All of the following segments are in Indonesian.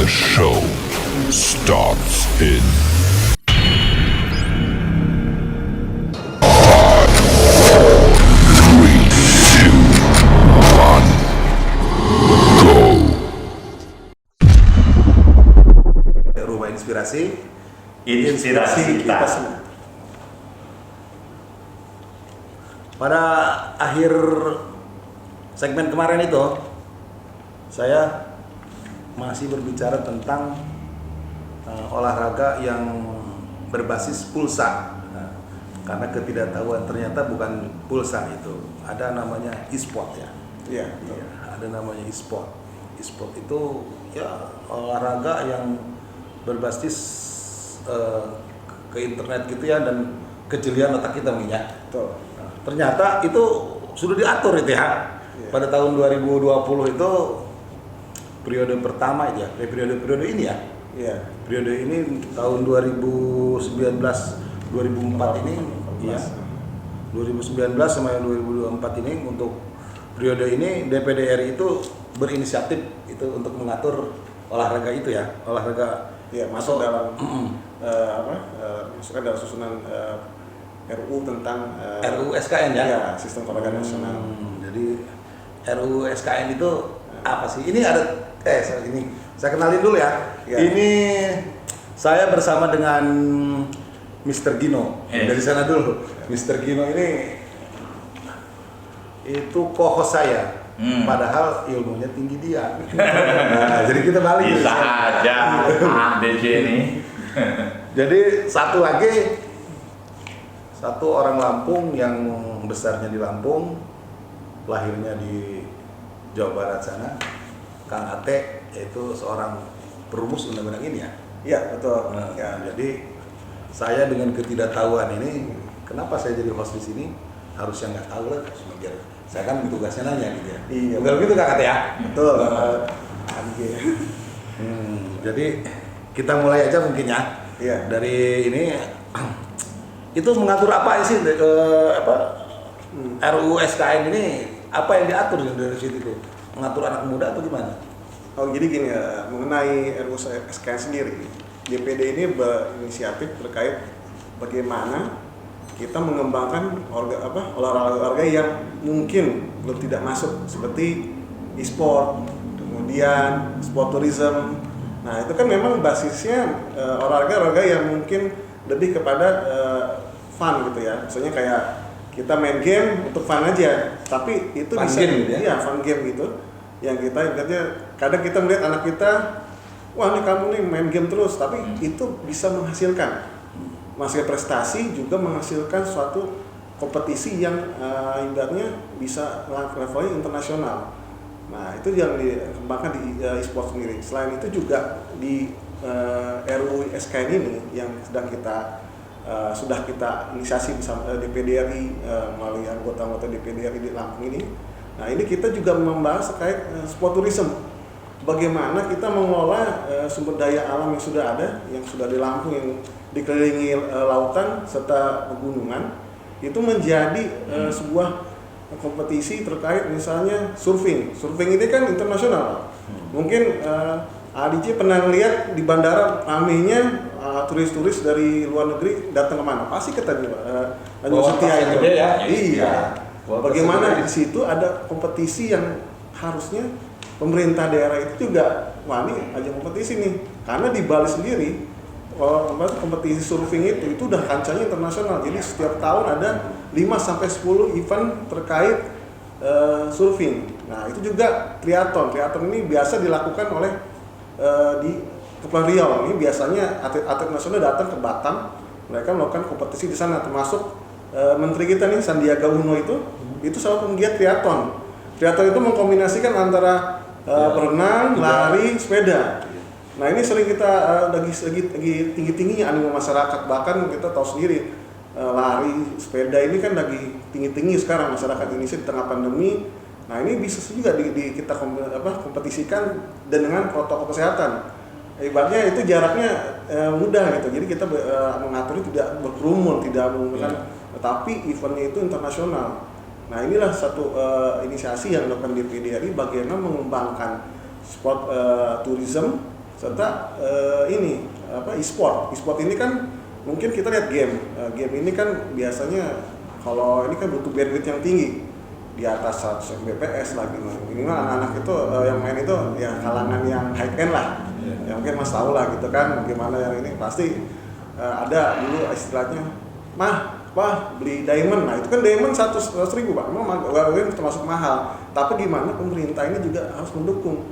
The show starts in 5, 4, 3, 2, 1, go. Rumah Inspirasi kita. semua. Pada akhir segmen kemarin itu, saya masih berbicara tentang olahraga yang berbasis pulsa. Nah, karena ketidaktahuan ternyata bukan pulsa itu, ada namanya e-sport ya. Iya. Iya, ada namanya e-sport. E-sport itu ya olahraga yang berbasis ke internet gitu ya, dan kejelian otak kita mungkin ya. Betul. Nah, ternyata itu sudah diatur itu ya. Iya. Pada tahun 2020 itu periode pertama itu ya, periode ini ya. Iya. Periode ini tahun 2019 2004 ini ya. 2019 sampai 2024 ini untuk periode ini DPD RI itu berinisiatif itu untuk mengatur olahraga itu ya, olahraga. Iya, masuk Atau- dalam masukkan dalam susunan RUU tentang RUU SKN ya. Iya, sistem olahraga nasional. Jadi RUU SKN itu apa sih? Ini ada ini saya kenalin dulu ya. Ya. Ini saya bersama dengan Mr. Gino. Dari sana dulu. Mr. Gino ini itu co-host saya. Padahal ilmunya tinggi dia. Nah, jadi kita balik. Bisa aja DC ini. Jadi satu orang Lampung yang besarnya di Lampung, lahirnya di Jawa Barat sana, Kang Ate, yaitu seorang perumus undang-undang ini ya. Iya, betul. Nah, Ya. jadi saya dengan ketidaktahuan ini, kenapa saya jadi host di sini? Harusnya nggak tahu lah, cuma biar saya kan tugasnya nanya gitu ya. Iya. Bukan begitu Kang Ate ya? Betul. Nah, jadi kita mulai aja mungkin ya. Iya. Dari ini itu mengatur apa sih RUU SKN ini, apa yang diatur dari situ itu? Mengatur anak muda atau gimana? Oh, jadi gini ya, mengenai RUU SKN sendiri, DPD ini berinisiatif terkait bagaimana kita mengembangkan olahraga yang mungkin belum tidak masuk, seperti e-sport, kemudian sport tourism. Nah, itu kan memang basisnya olahraga yang mungkin lebih kepada fun gitu ya. Misalnya kayak kita main game untuk fun aja, tapi itu Fun bisa game gitu ya? Iya, fun game gitu. Yang kita ibaratnya kadang kita melihat anak kita, wah nih kamu nih main game terus, tapi itu bisa menghasilkan prestasi, juga menghasilkan suatu kompetisi yang ibaratnya bisa levelnya internasional. Nah, itu yang dikembangkan di e-sport sendiri. Selain itu juga di RUU SKN ini yang sudah kita inisiasi bersama DPD RI melalui anggota-anggota DPD RI di Lampung ini. Nah, ini kita juga membahas terkait sport tourism. Bagaimana kita mengelola sumber daya alam yang sudah ada, yang sudah di Lampung, yang dikelilingi lautan serta pegunungan, itu menjadi sebuah kompetisi terkait misalnya surfing. Surfing ini kan internasional. Mungkin ADC pernah lihat di bandara ramenya turis-turis dari luar negeri datang kemana? Pasti ke Tanjung Setia itu. Gede ya? Iya. Bawa Bagaimana tas di situ ada kompetisi yang harusnya pemerintah daerah itu juga, wah ini ajang kompetisi nih. Karena di Bali sendiri, kompetisi surfing itu udah kancahnya internasional. Jadi setiap tahun ada 5-10 event terkait surfing. Nah, itu juga triathlon. Triathlon ini biasa dilakukan oleh di Kepulauan Riau. Ini biasanya atlet nasional datang ke Batam, mereka melakukan kompetisi di sana, termasuk menteri kita nih Sandiaga Uno itu salah penggiat triathlon. Triathlon itu mengkombinasikan antara berenang, lari, sepeda. Nah, ini sering kita lagi tinggi-tingginya animo masyarakat, bahkan kita tahu sendiri lari, sepeda ini kan lagi tinggi-tinggi sekarang masyarakat Indonesia di tengah pandemi. Nah, ini bisa juga kita kompetisikan dan dengan protokol kesehatan. Ibaratnya itu jaraknya mudah gitu, jadi kita mengatur tidak berkerumun, tidak menggunakan, tetapi eventnya itu internasional. Nah, inilah satu inisiasi yang dilakukan DPD RI bagaimana mengembangkan sport tourism serta ini e-sport. E-sport ini kan mungkin kita lihat game ini kan biasanya kalau ini kan butuh bandwidth yang tinggi di atas 100 Mbps lagi. Minimal anak-anak itu yang main itu ya kalangan yang high end lah. Ya mungkin Mas tahu lah gitu kan gimana yang ini pasti ada dulu istilahnya Wah, beli diamond. Nah, itu kan diamond 100.000, Pak. Memang termasuk mahal. Tapi gimana pemerintah ini juga harus mendukung.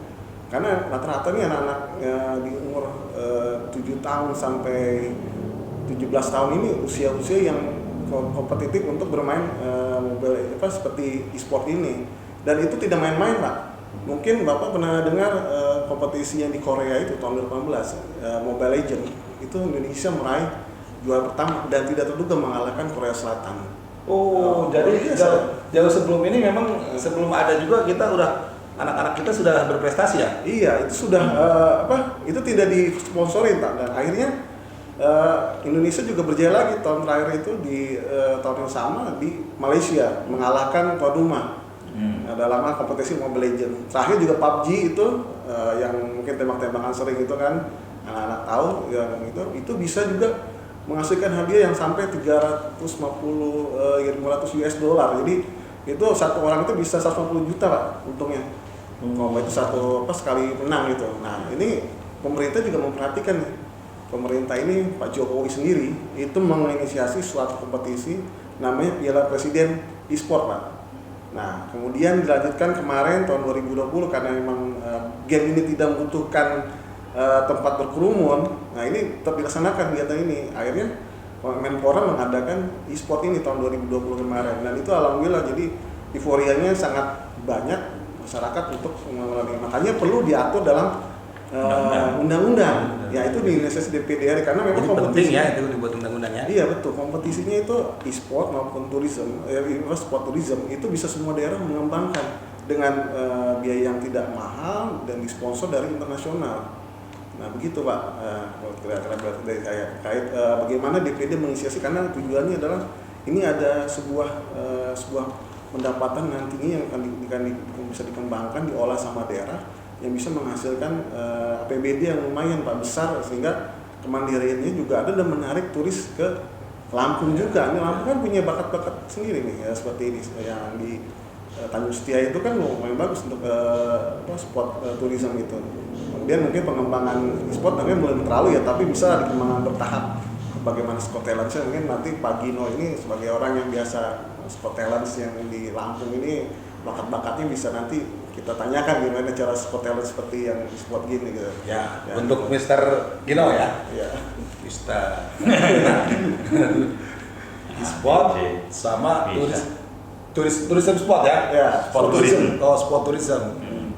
Karena rata-rata nih anak-anak di umur 7 tahun sampai 17 tahun ini usia-usia yang kompetitif untuk bermain mobile seperti e-sport ini. Dan itu tidak main-main, Pak. Mungkin Bapak pernah dengar kompetisi yang di Korea itu tahun 2018, Mobile Legends. Itu Indonesia meraih juara pertama dan tidak terduga mengalahkan Korea Selatan. Jadi jauh sebelum ini memang sebelum ada juga kita udah anak-anak kita sudah berprestasi ya? Iya, itu sudah itu tidak disponsorin, Pak. Dan akhirnya Indonesia juga berjaya lagi tahun terakhir itu di tahun yang sama di Malaysia mengalahkan tuan rumah dalam kompetisi Mobile Legends. Terakhir juga PUBG itu yang mungkin tembak-tembakan sering itu kan anak-anak tahu yang itu bisa juga menghasilkan hadiah yang sampai 350 $500. Jadi itu satu orang itu bisa 150 juta, Pak, untungnya. Kalau itu sekali menang gitu. Nah, ini pemerintah juga memperhatikan nih. Pemerintah ini Pak Jokowi sendiri itu menginisiasi suatu kompetisi namanya Piala Presiden e-sport, Pak. Nah, kemudian dilanjutkan kemarin tahun 2020 karena memang game ini tidak membutuhkan tempat berkerumun. Nah, ini tetap dilaksanakan kegiatan ini. Akhirnya Menpora mengadakan e-sport ini tahun 2020 kemarin. Dan itu alhamdulillah jadi euforianya sangat banyak masyarakat untuk mengalami. Makanya perlu diatur dalam undang-undang. Ya itu di inisiasi DPD RI karena memang kompetisi. Penting ya itu dibuat undang-undangnya. Iya betul, kompetisinya itu e-sport maupun sport tourism itu bisa semua daerah mengembangkan dengan biaya yang tidak mahal dan disponsor dari internasional. Nah begitu, Pak, kira-kira dari saya terkait bagaimana DPD menginisiasi karena tujuannya adalah ini ada sebuah pendapatan nantinya yang akan bisa dikembangkan diolah sama daerah yang bisa menghasilkan APBD yang lumayan, Pak, besar sehingga kemandiriannya juga ada dan menarik turis ke Lampung juga. Ini Lampung kan punya bakat-bakat sendiri nih ya seperti ini yang di Tanjung Setia itu kan lumayan bagus untuk spot tourism itu. Kemudian mungkin pengembangan e-sport mungkin belum terlalu ya, tapi bisa dikembangkan bertahap. Bagaimana sport talent mungkin nanti Pak Gino ini sebagai orang yang biasa sport talent yang di Lampung ini bakat-bakatnya bisa nanti kita tanyakan gimana cara sport talent seperti yang sport gini gitu. Ya, untuk Mr. Gino ya. Ya. Mr. e-sport sama tourism sport ya? Ya, Sport tourism. Oh, sport tourism.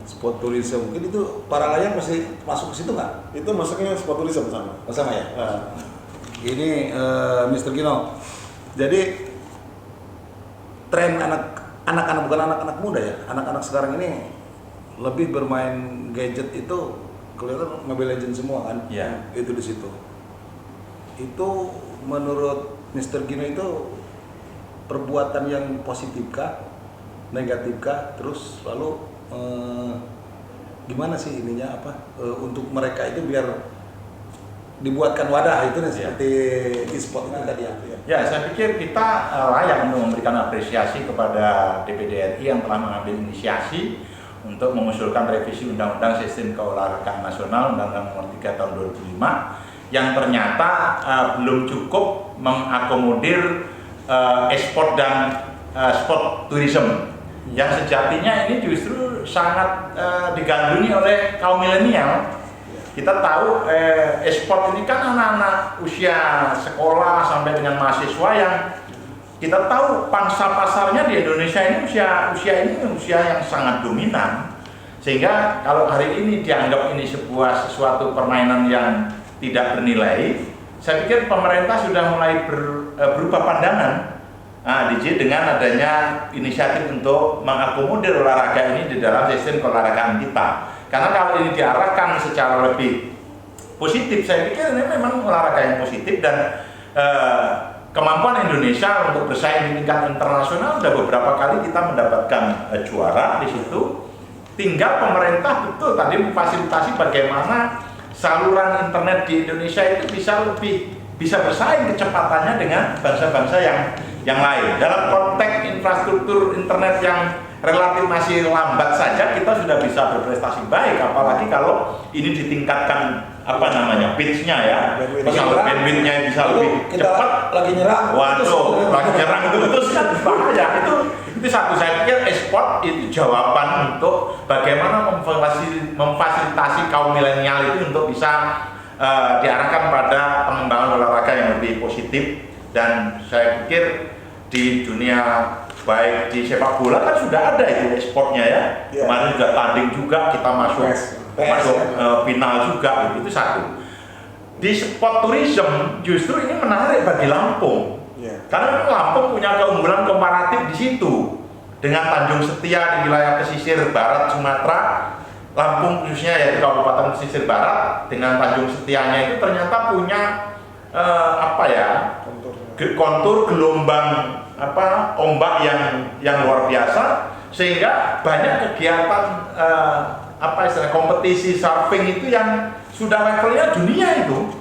Sport tourism. Mungkin itu para layang masih masuk ke situ nggak? Itu masuknya sport tourism sama. Oh, sama ya? Ini Mr. Gino. Jadi tren anak-anak bukan anak-anak muda ya. Anak-anak sekarang ini lebih bermain gadget itu kelihatan Mobile Legends semua kan? Iya. Itu di situ. Itu menurut Mr. Gino itu perbuatan yang positifkah, negatifkah, terus lalu gimana sih ininya untuk mereka itu biar dibuatkan wadah itu nih seperti e-sport ini tadi ya. Ya, saya pikir kita layak untuk memberikan apresiasi kepada DPD RI yang telah mengambil inisiasi untuk mengusulkan revisi Undang-Undang Sistem Keolahragaan Nasional Undang-Undang Nomor 3 Tahun 2005 yang ternyata belum cukup mengakomodir e-sport dan sport tourism yang sejatinya ini justru sangat digandrungi oleh kaum milenial. Kita tahu e-sport ini kan anak-anak usia sekolah sampai dengan mahasiswa yang kita tahu pangsa pasarnya di Indonesia ini usia yang sangat dominan. Sehingga kalau hari ini dianggap ini sesuatu permainan yang tidak bernilai, saya pikir pemerintah sudah mulai berubah pandangan DJ dengan adanya inisiatif untuk mengakomodir olahraga ini di dalam sistem keolahragaan kita. Karena kalau ini diarahkan secara lebih positif, saya pikir ini memang olahraga yang positif dan kemampuan Indonesia untuk bersaing di tingkat internasional sudah beberapa kali kita mendapatkan juara di situ. Tinggal pemerintah betul tadi memfasilitasi bagaimana saluran internet di Indonesia itu bisa bersaing kecepatannya dengan bangsa-bangsa yang lain. Dalam konteks infrastruktur internet yang relatif masih lambat saja kita sudah bisa berprestasi baik, apalagi kalau ini ditingkatkan pitch-nya ya, misalnya bandwidth-nya bisa lebih cepat. Lagi nyerang. Waduh, lagi nyerang itu kan bahaya. Itu satu, saya pikir e-sport itu jawaban untuk bagaimana memfasilitasi kaum milenial itu untuk bisa diarahkan pada pengembangan olahraga yang lebih positif. Dan saya pikir di dunia baik di sepak bola kan sudah ada itu e-sportnya ya. Kemarin juga tanding juga, kita masuk final juga, itu satu. Di sport tourism justru ini menarik bagi Lampung. Karena Lampung punya keunggulan komparatif di situ. Dengan Tanjung Setia di wilayah pesisir barat Sumatera, Lampung khususnya ya di Kabupaten Pesisir Barat dengan Tanjung Setianya itu ternyata punya kontur gelombang ombak yang luar biasa, sehingga banyak kegiatan kompetisi surfing itu yang sudah levelnya dunia itu.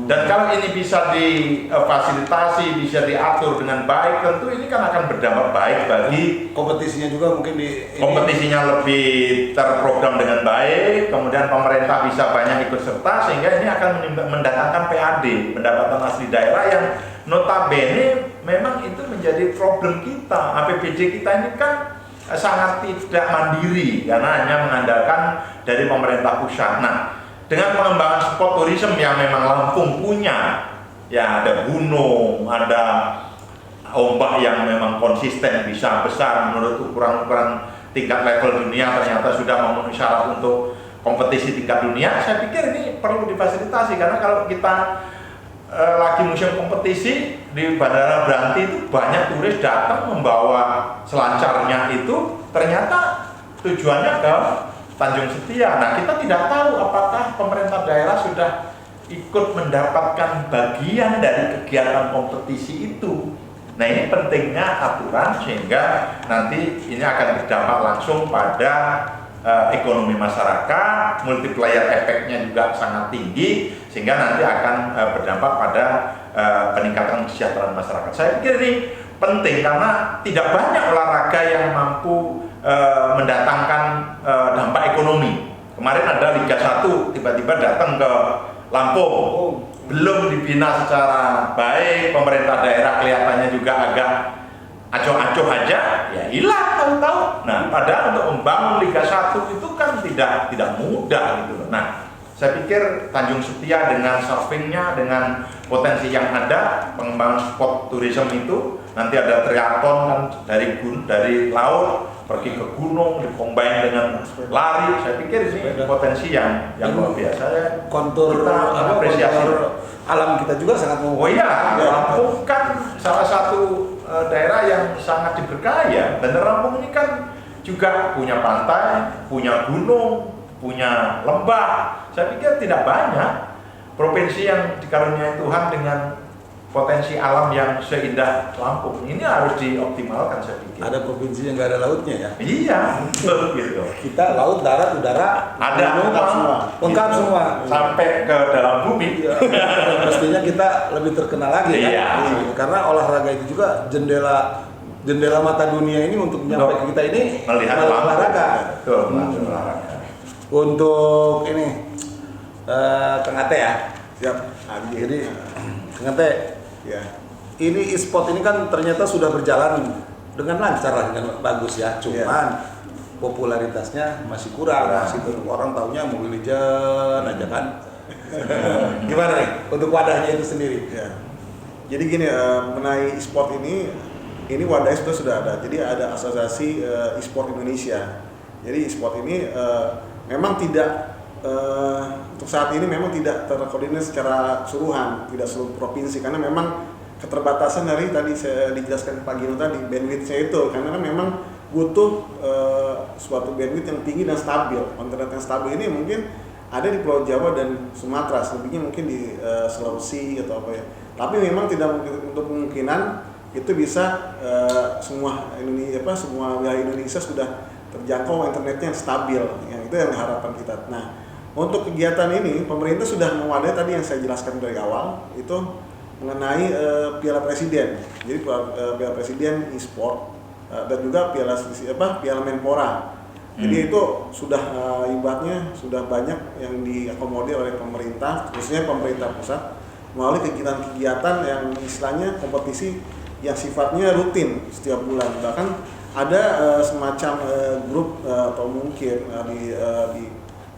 Dan kalau ini bisa difasilitasi, bisa diatur dengan baik, tentu ini kan akan berdampak baik bagi kompetisinya juga mungkin kompetisinya lebih terprogram dengan baik, kemudian pemerintah bisa banyak ikut serta, sehingga ini akan mendatangkan PAD, pendapatan asli daerah, yang notabene memang itu menjadi problem kita. APBD kita ini kan sangat tidak mandiri karena hanya mengandalkan dari pemerintah pusat. Nah, dengan pengembangan sport tourism yang memang Lampung punya, ya ada gunung, ada ombak yang memang konsisten bisa besar menurut ukuran-ukuran tingkat level dunia, ternyata sudah memenuhi syarat untuk kompetisi tingkat dunia. Saya pikir ini perlu difasilitasi, karena kalau kita lagi musim kompetisi di Bandara Branti itu banyak turis datang membawa selancarnya, itu ternyata tujuannya ke Tanjung Setia. Nah, kita tidak tahu apakah pemerintah daerah sudah ikut mendapatkan bagian dari kegiatan kompetisi itu. Nah, ini pentingnya aturan, sehingga nanti ini akan berdampak langsung pada ekonomi masyarakat, multiplier efeknya juga sangat tinggi, sehingga nanti akan berdampak pada peningkatan kesejahteraan masyarakat. Saya pikir ini penting karena tidak banyak olahraga yang mampu mendatangkan dampak ekonomi. Kemarin ada Liga 1 tiba-tiba datang ke Lampung, belum dibina secara baik, pemerintah daerah kelihatannya juga agak acuh-acuh aja, ya hilang tahu-tahu. Nah, padahal untuk membangun Liga 1 itu kan tidak mudah gitu. Nah, saya pikir Tanjung Setia dengan surfingnya, dengan potensi yang ada, pengembangan sport tourism itu, nanti ada triathlon kan dari laut pergi ke gunung, dicombine dengan lari. Saya pikir ini potensi yang luar biasa. Kontur apresiasi. Alam kita juga sangat Oh iya, Lampung kan salah satu daerah yang sangat diberkahi ya. Dan Lampung ini kan juga punya pantai, punya gunung, punya lembah. Saya pikir tidak banyak provinsi yang dikaruniai Tuhan dengan potensi alam yang seindah Lampung. Ini harus dioptimalkan, saya pikir. Ada provinsi yang nggak ada lautnya ya? Iya, gitu. Kita laut, darat, udara, ada lengkap semua. Sampai ke dalam bumi. Mestinya kita lebih terkenal lagi iya. Kan? Karena olahraga itu juga jendela mata dunia ini untuk menyampaikan kita ini melihat olahraga. Betul, olahraga. Untuk ini Kang Ate ya. Siap. Jadi Kang Ate, Ya. ini e-sport ini kan ternyata sudah berjalan dengan lancar lah, dengan bagus ya. Cuman popularitasnya masih kurang. Masih orang taunya Mobile Legends aja kan. Gimana nih untuk wadahnya itu sendiri? Ya. Jadi gini, mengenai e-sport ini wadahnya sudah ada. Jadi ada asosiasi e-sport Indonesia. Jadi e-sport ini memang tidak untuk saat ini memang tidak terkoordinir secara keseluruhan, tidak seluruh provinsi, karena memang keterbatasan dari tadi saya dijelaskan Pak Gino tadi, bandwidth-nya itu, karena kan memang butuh suatu bandwidth yang tinggi dan stabil. Internet yang stabil ini mungkin ada di Pulau Jawa dan Sumatera, selebihnya mungkin di Sulawesi atau apa ya. Tapi memang tidak untuk kemungkinan itu bisa semua wilayah Indonesia sudah terjangkau internetnya yang stabil. Yang itu yang harapan kita. Nah, Untuk kegiatan ini, pemerintah sudah mewadai tadi yang saya jelaskan dari awal, itu mengenai Piala Presiden. Jadi Piala Presiden e-sport dan juga Piala Menpora. Jadi itu sudah ibaratnya sudah banyak yang diakomodir oleh pemerintah, khususnya pemerintah pusat melalui kegiatan-kegiatan yang istilahnya kompetisi yang sifatnya rutin setiap bulan. Bahkan ada semacam grup atau mungkin di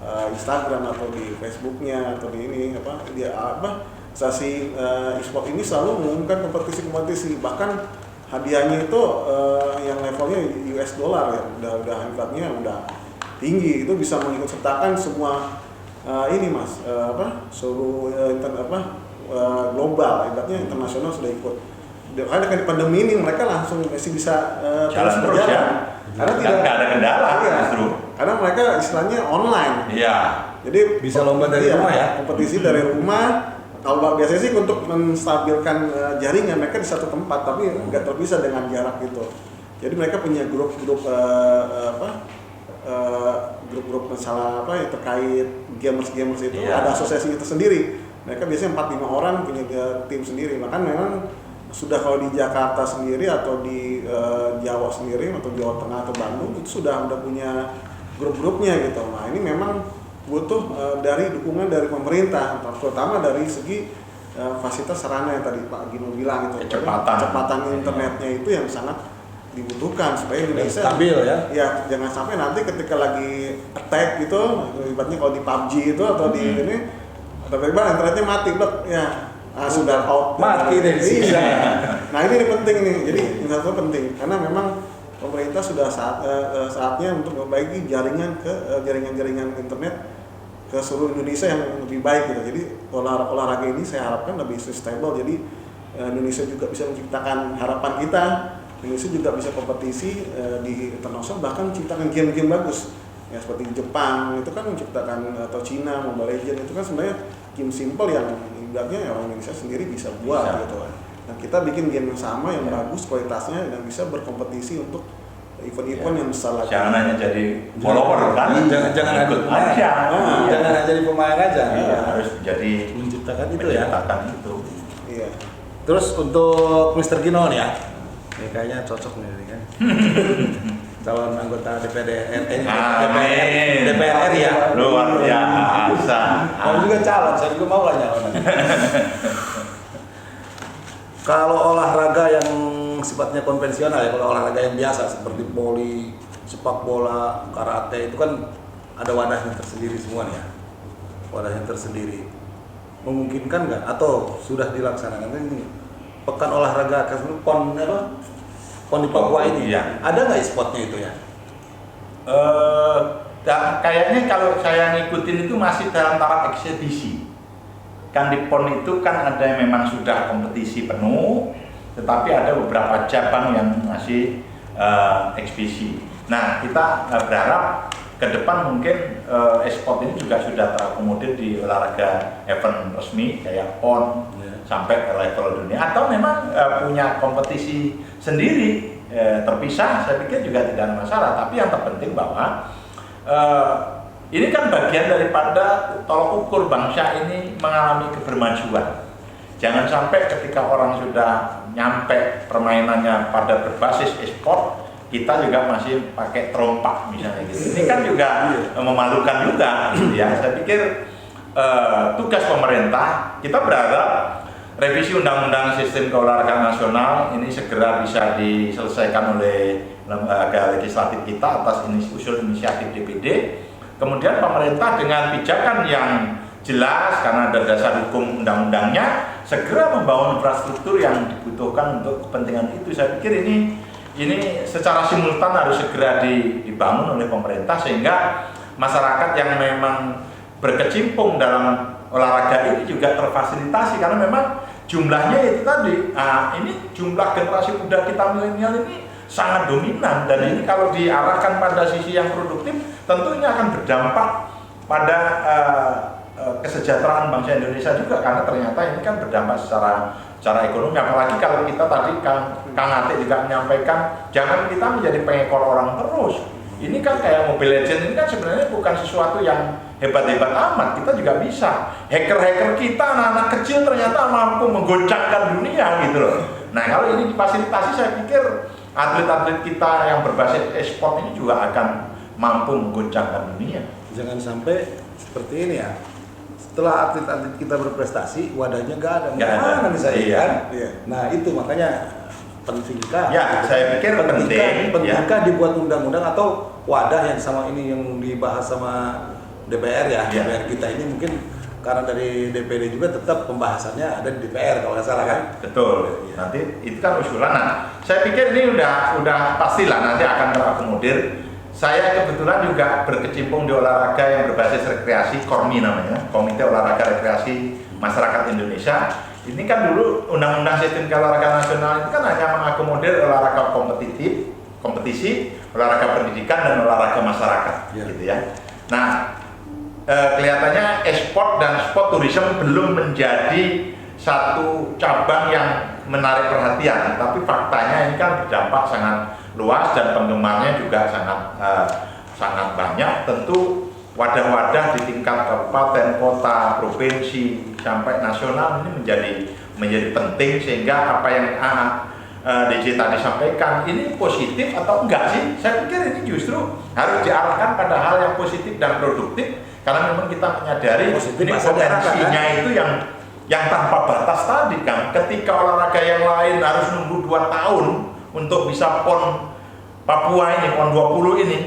Instagram atau di Facebooknya atau di ini stasi e-sport ini selalu mengumumkan kompetisi-kompetisi, bahkan hadiahnya itu yang levelnya US dollar ya, udah ibaratnya udah tinggi, itu bisa mengikut sertakan semua ini mas seluruh global, ibaratnya internasional sudah ikut. Karena dengan pandemi ini mereka langsung masih bisa terus berjalan ya. Karena tidak ada kendala justru. Karena mereka istilahnya online. Iya. Jadi Bisa lomba dari rumah ya? Kompetisi dari rumah. Kalau biasanya sih untuk menstabilkan jaringan mereka di satu tempat, tapi nggak terpisah dengan jarak gitu. Jadi mereka punya grup-grup grup-grup masalah yang terkait gamers itu, ada asosiasi itu sendiri. Mereka biasanya 4-5 orang punya tim sendiri. Bahkan memang sudah kalau di Jakarta sendiri atau di Jawa sendiri atau Jawa Tengah atau Bandung itu sudah punya grup-grupnya gitu. Nah ini memang butuh dari dukungan dari pemerintah, terutama dari segi fasilitas sarana yang tadi Pak Gino bilang itu, kecepatan internetnya itu yang sangat dibutuhkan supaya Indonesia stabil ya. Ya jangan sampai nanti ketika lagi attack gitu, ibaratnya kalau di PUBG itu atau di ini tiba-tiba internetnya mati blok ya. Sudah out mati deh di sini. Nah ini penting nih, jadi itu penting karena memang pemerintah sudah saatnya untuk memperbaiki jaringan internet ke seluruh Indonesia yang lebih baik gitu. Jadi olahraga ini saya harapkan lebih sustainable. Jadi Indonesia juga bisa menciptakan harapan kita. Indonesia juga bisa kompetisi di internasional, bahkan menciptakan game-game bagus. Ya seperti Jepang itu kan menciptakan, atau Cina Mobile Legends itu kan sebenarnya game simple yang ibaratnya orang Indonesia sendiri bisa buat gitu. Nah kita bikin game yang sama yang bagus kualitasnya dan bisa berkompetisi untuk event-event yang besar lagi. Jangan hanya jadi follower kan? Jangan ikut aja. Jangan hanya jadi pemain aja. Iya, harus jadi menciptakan itu ya. Menciptakan itu. Iya. Terus untuk Mr. Gino nih ya, ini kayaknya cocok nih kan. Calon anggota DPR RI ya. Luar biasa. Kamu juga calon, saya juga mau lah nyalon. Kalau olahraga yang sifatnya konvensional ya, kalau olahraga yang biasa seperti voli, sepak bola, karate itu kan ada wadahnya tersendiri semua nih ya. Wadahnya tersendiri. Memungkinkan nggak atau sudah dilaksanakan ini pekan olahraga PON di Papua ini ya. Ada nggak e-sportnya itu ya? Kayaknya kalau saya ngikutin itu masih dalam tahap eksebisi. Kan di PON itu kan ada yang memang sudah kompetisi penuh, tetapi ada beberapa cabang yang masih eksebisi. Nah kita berharap ke depan mungkin e-sport ini juga sudah terakomodir di olahraga event resmi kayak PON sampai ke level dunia, atau memang punya kompetisi sendiri terpisah, saya pikir juga tidak ada masalah. Tapi yang terpenting bahwa ini kan bagian daripada tolok ukur bangsa ini mengalami kebermajuan. Jangan sampai ketika orang sudah nyampe permainannya pada berbasis e-sport, kita juga masih pakai terompak misalnya gitu. Ini kan juga memalukan juga gitu ya. Saya pikir tugas pemerintah, kita berharap revisi Undang-Undang Sistem Keolahragaan Nasional ini segera bisa diselesaikan oleh lembaga legislatif kita atas usul inisiatif DPD. Kemudian pemerintah dengan pijakan yang jelas karena ada dasar hukum undang-undangnya segera membangun infrastruktur yang dibutuhkan untuk kepentingan itu. Saya pikir ini secara simultan harus segera dibangun oleh pemerintah sehingga masyarakat yang memang berkecimpung dalam olahraga ini juga terfasilitasi, karena memang jumlahnya itu tadi, ini jumlah generasi muda kita milenial ini sangat dominan, dan ini kalau diarahkan pada sisi yang produktif tentu ini akan berdampak pada kesejahteraan bangsa Indonesia juga, karena ternyata ini kan berdampak secara ekonomi. Apalagi kalau kita tadi Kang Ate juga menyampaikan jangan kita menjadi pengekor orang terus. Ini kan kayak Mobile Legends ini kan sebenarnya bukan sesuatu yang hebat-hebat amat. Kita juga bisa. Hacker-hacker kita, anak-anak kecil ternyata mampu menggoncangkan dunia gitu loh. Nah kalau ini difasilitasi, saya pikir atlet-atlet kita yang berbasis e-sport ini juga akan mampu menggoncangkan dunia. Jangan sampai seperti ini ya. Setelah atlet-atlet kita berprestasi, wadahnya nggak ada. Nggak ada. Mana misalnya Iya. kan? Iya. Nah itu makanya pentingkah? Ya, saya pikir penting. Pentingkah dibuat undang-undang atau wadah yang sama ini yang dibahas sama DPR ya. Ya. DPR kita ini mungkin karena dari DPD juga tetap pembahasannya ada di DPR kalau nggak salah kan? Betul. Iya. Nanti itu kan usulan. Nah, saya pikir ini udah pastilah nanti akan terakomodir. Saya kebetulan juga berkecimpung di olahraga yang berbasis rekreasi, KORMI namanya, Komite Olahraga Rekreasi Masyarakat Indonesia. Ini kan dulu Undang-Undang Sistem Keolahragaan Nasional itu kan hanya mengakomodir olahraga kompetisi, olahraga pendidikan dan olahraga masyarakat, Ya. gitu ya. Nah, kelihatannya e-sport dan sport tourism belum menjadi satu cabang yang menarik perhatian, tapi faktanya ini kan berdampak sangat luas dan penggemarnya juga sangat banyak. Tentu wadah-wadah di tingkat kabupaten, kota, provinsi sampai nasional ini menjadi penting, sehingga apa yang DJ tadi sampaikan ini positif atau enggak sih? Saya pikir ini justru harus diarahkan pada hal yang positif dan produktif, karena memang kita menyadari Positif ini asal potensinya kan? itu yang tanpa batas tadi kan. Ketika olahraga yang lain harus nunggu 2 tahun untuk bisa PON Papua ini, PON 20 ini,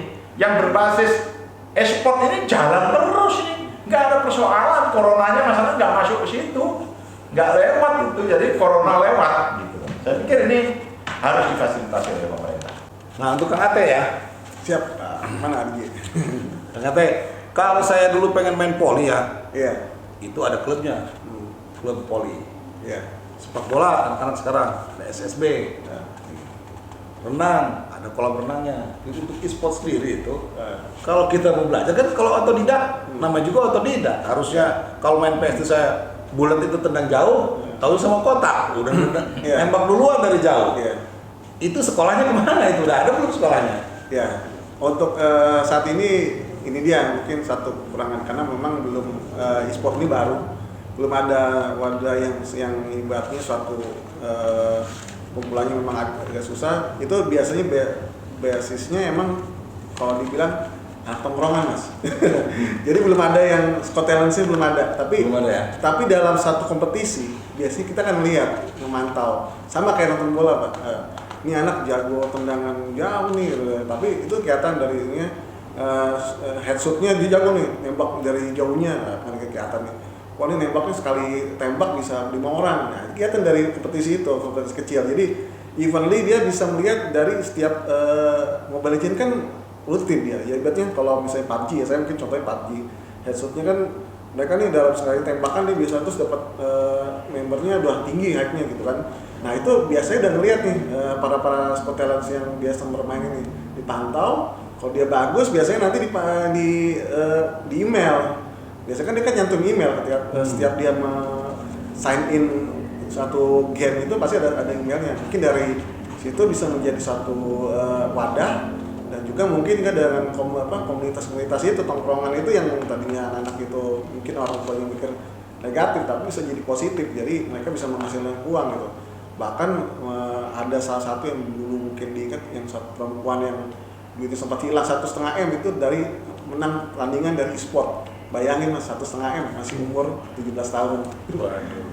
yang berbasis e-sport ini jalan terus ini, nggak ada persoalan. Coronanya masalah nggak masuk ke situ, nggak lewat itu, jadi corona lewat gitu. Saya pikir ini harus difasilitasi oleh pemerintah. Nah untuk Kang Ate ya, Siap. Mana Adi? Kang Ate, kalau saya dulu pengen main poli ya, Iya. itu ada klubnya, klub poli. Iya. Sepak bola anak-anak sekarang ada SSB, Ya. renang ada kolam renangnya. Itu untuk e-sport sendiri itu. Kalau kita mau belajar kan, kalau otodidak, nama juga otodidak. Harusnya kalau main PS itu saya bulat itu tendang jauh, tahu sama kotak, udah Iya. nembak duluan dari jauh. Iya. Itu sekolahnya kemana itu? Udah ada belum sekolahnya? Ya, untuk saat ini dia mungkin satu kekurangan karena memang belum e-sport ini baru, belum ada wadah yang ibaratnya suatu kumpulannya memang agak susah. Itu biasanya basisnya emang kalau dibilang tongkrongan mas. Jadi belum ada yang Scott Talents belum ada. Tapi Belum ada ya? Tapi dalam satu kompetisi biasanya kita kan lihat, memantau, sama kayak nonton bola pak. Ini anak jago tendangan jauh nih, tapi itu kelihatan dari ininya headshotnya dia jago nih, nembak dari jauhnya, kan kelihatan nih. Wah ini nembaknya sekali tembak bisa 5 orang. Nah, kelihatan dari kompetisi itu, kompetisi kecil. Jadi evenly dia bisa melihat dari setiap Mobile Legends kan rutin dia. Ya ibaratnya kalau misalnya PUBG ya, saya mungkin contohnya PUBG. Headshotnya kan mereka nih dalam sekali tembakan dia bisa terus dapat membernya udah tinggi hype-nya gitu kan. Nah itu biasanya udah ngeliat nih para sport talents yang biasa bermain ini dipantau. Kalau dia bagus biasanya nanti di email. Biasanya kan dia kan nyantum email ketika setiap dia sign in satu game itu pasti ada emailnya. Mungkin dari situ bisa menjadi satu wadah, dan juga mungkin kan dengan komunitas-komunitas itu, tongkrongan itu yang tadinya anak-anak itu mungkin orang tua yang mikir negatif tapi bisa jadi positif, jadi mereka bisa menghasilkan uang gitu. Bahkan ada salah satu yang dulu mungkin diingat, yang satu perempuan yang begitu sempat hilang 1,5 M itu dari menang pertandingan dari e-sport. Bayangin mas, 1,5 M masih umur 17 tahun.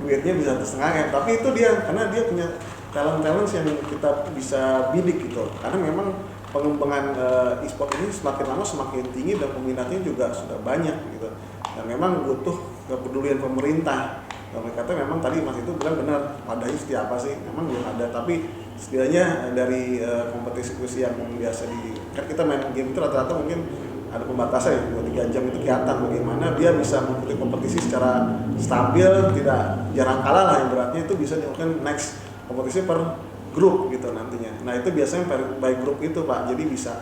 Duitnya bisa 1,5 M, tapi itu dia karena dia punya talent yang kita bisa bidik gitu. Karena memang pengembangan e-sport ini semakin lama semakin tinggi dan peminatnya juga sudah banyak gitu. Dan memang butuh kepedulian pemerintah. Dan mereka kata memang tadi mas itu bilang benar, wadahnya seperti apa sih? Memang belum ada, tapi setidaknya dari kompetisi yang biasa kan kita main game itu rata-rata mungkin ada pembatasan ya, 2-3 jam itu kelihatan bagaimana dia bisa mengikuti kompetisi secara stabil, tidak jarang kalah lah, yang beratnya itu bisa dilakukan next kompetisi per grup gitu nantinya. Nah itu biasanya by grup itu pak, jadi bisa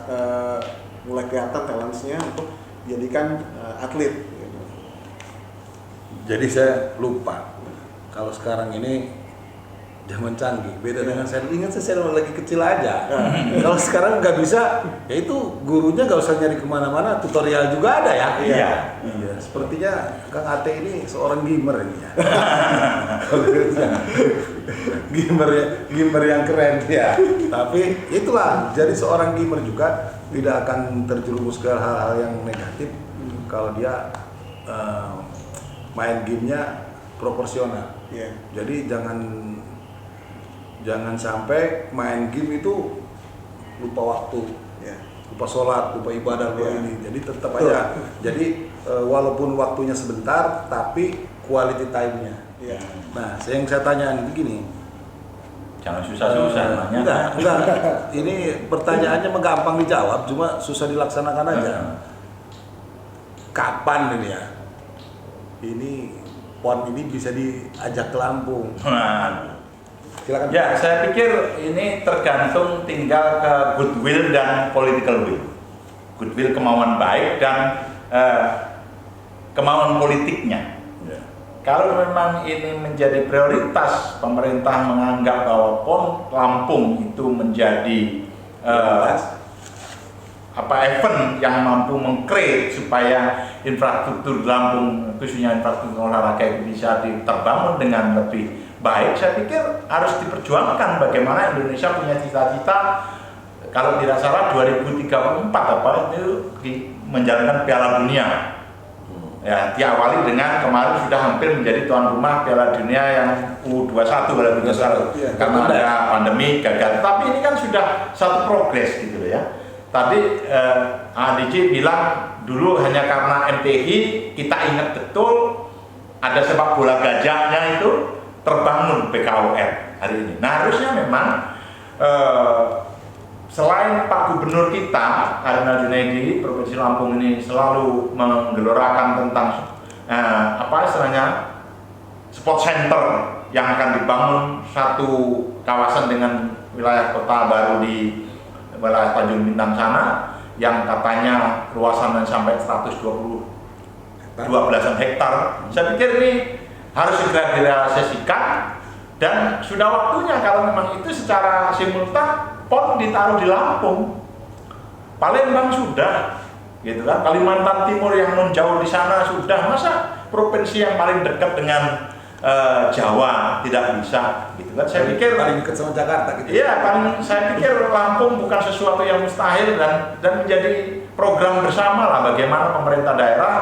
mulai kelihatan talentsnya untuk jadikan atlet gitu. Jadi saya lupa kalau sekarang ini zaman canggih. Beda dengan saya. Ingat saya lagi kecil aja. Kalau sekarang nggak bisa, ya itu gurunya nggak usah nyari kemana-mana, tutorial juga ada ya. Iya. Iya. Sepertinya Kang Ate ini seorang gamer ini ya. gamer yang keren ya. Tapi itulah, jadi seorang gamer juga tidak akan terjerumus ke hal-hal yang negatif kalau dia main gamenya proporsional. Iya. Jadi jangan sampai main game itu lupa waktu, Iya. lupa sholat, lupa ibadah, lupa Iya. ini. Jadi tetap aja. Jadi walaupun waktunya sebentar, tapi quality time-nya. Iya. Nah, yang saya tanya ini gini. Jangan susah-susah nanya. Enggak. Ini pertanyaannya gampang dijawab, cuma susah dilaksanakan aja. Kapan ini ya? Ini PON ini bisa diajak ke Lampung. Nah, Silakan. ya, saya pikir ini tergantung tinggal ke goodwill dan political will. Goodwill, kemauan baik, dan kemauan politiknya. Ya. Kalau memang ini menjadi prioritas, pemerintah menganggap bahwa PON Lampung itu menjadi event yang mampu meng-create supaya infrastruktur Lampung, khususnya infrastruktur olahraga itu bisa terbangun dengan lebih baik, saya pikir harus diperjuangkan. Bagaimana Indonesia punya cita-cita, kalau tidak salah 2034 itu menjalankan Piala Dunia. Ya, diawali dengan kemarin sudah hampir menjadi tuan rumah Piala Dunia yang U21 kalau tidak salah, karena ada pandemi gagal. Tapi ini kan sudah satu progres gitu ya. Tadi ADC bilang dulu hanya karena MTI, kita ingat betul ada sepak bola gajahnya itu terbangun BKOR hari ini. Nah, harusnya memang selain Pak Gubernur kita, Arina Junaidi, Provinsi Lampung ini selalu menggelorakan tentang sport center yang akan dibangun satu kawasan dengan wilayah kota baru di wilayah Tanjung Bintang sana, yang katanya luasannya sampai 112 hektar. Saya pikir ini harus segera direalisasikan, dan sudah waktunya kalau memang itu secara simultan PON ditaruh di Lampung. Palembang sudah, gitu kan. Kalimantan Timur yang menjauh di sana sudah. Masa provinsi yang paling dekat dengan Jawa tidak bisa, gitu kan. Saya pikir paling dekat sama Jakarta gitu. Iya, saya pikir Lampung bukan sesuatu yang mustahil, dan menjadi program bersama lah bagaimana pemerintah daerah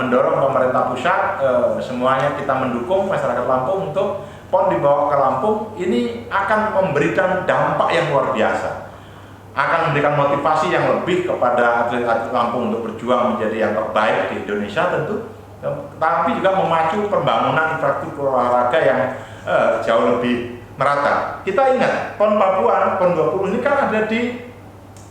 mendorong pemerintah pusat, semuanya kita mendukung masyarakat Lampung untuk PON dibawa ke Lampung. Ini akan memberikan dampak yang luar biasa, akan memberikan motivasi yang lebih kepada atlet-atlet Lampung untuk berjuang menjadi yang terbaik di Indonesia tentu, tapi juga memacu pembangunan infrastruktur olahraga yang jauh lebih merata. Kita ingat PON Papua, PON 20 ini kan ada di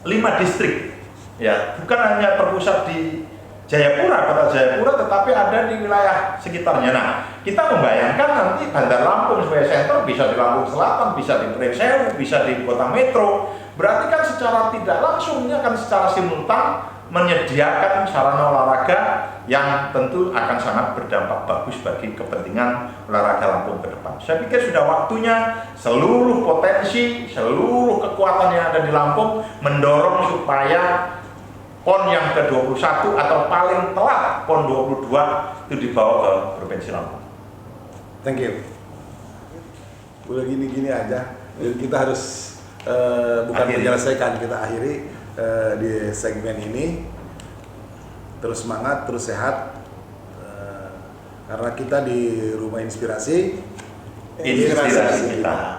5 distrik, ya, bukan hanya terpusat di Jayapura, kota Jayapura, tetapi ada di wilayah sekitarnya. Nah, kita membayangkan nanti Bandar Lampung sebagai center bisa di Lampung Selatan, bisa di Pringsewu, bisa di kota metro. Berarti kan secara tidak langsung ini akan secara simultan menyediakan sarana olahraga yang tentu akan sangat berdampak bagus bagi kepentingan olahraga Lampung ke depan. Saya pikir sudah waktunya seluruh potensi, seluruh kekuatan yang ada di Lampung mendorong supaya PON yang ke-21 atau paling telat PON 22 itu dibawa ke Provinsi Lampung. Thank you. Udah gini-gini aja. Jadi kita harus bukan menyelesaikan, kita akhiri di segmen ini. Terus semangat, terus sehat. Karena kita di Rumah Inspirasi Inspirasi kita.